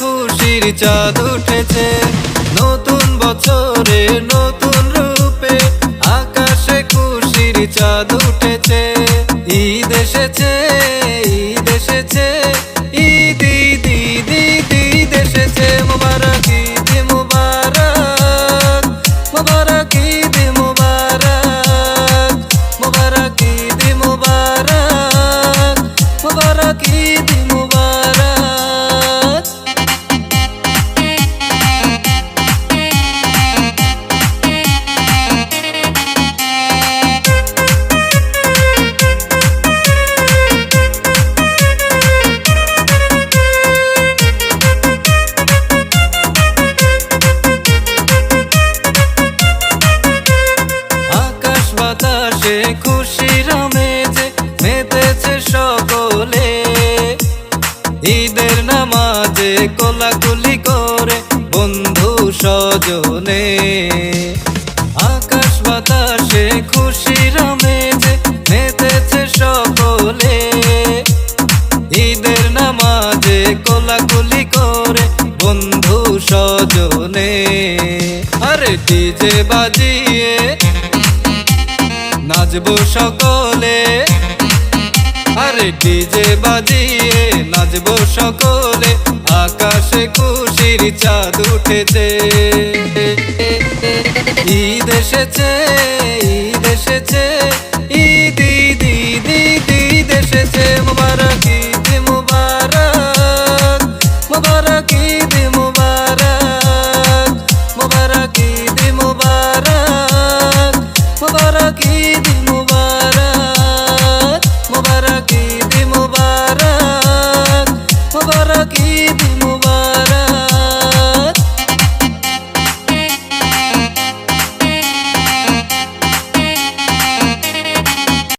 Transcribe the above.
খুশির চাঁদ উঠেছে, নতুন বছরে নতুন রূপে আকাশে খুশির চাঁদ উঠেছে। ঈদ এসেছে, ঈদ এসেছে, ঈদ ঈদ ঈদ ঈদ ঈদ এসেছে। মুবারক ঈদ মুবারক, মুবারক ঈদ মুবারক, মুবারক ঈদ মুবারক, মুবারক ঈদ মুবারক। বাতাসে খুশির মেজে মেতেছে সকলে, ঈদের নামাজে কোলাকুলি করে বন্ধু স্বজনে। আকাশ বাতাসে খুশির মেজে মেতেছে সকলে, ঈদের নামাজে কোলাকুলি করে বন্ধু স্বজনে। আরে ডিজে বাজিয়ে নাচবো সকলে, আরে ডিজে বাজিয়ে নাচবো সকলে, আকাশে খুশির চাঁদ উঠেছে। ঈদ এসেছে, ঈদ এসেছে, ঈদ ঈদ ঈদ ঈদ ঈদ এসেছে। মুবারক ঈদ মুবারক, মুবারক ঈদ মুবারক, মুবারক ঈদ মুবারক, মুবারক ঈদ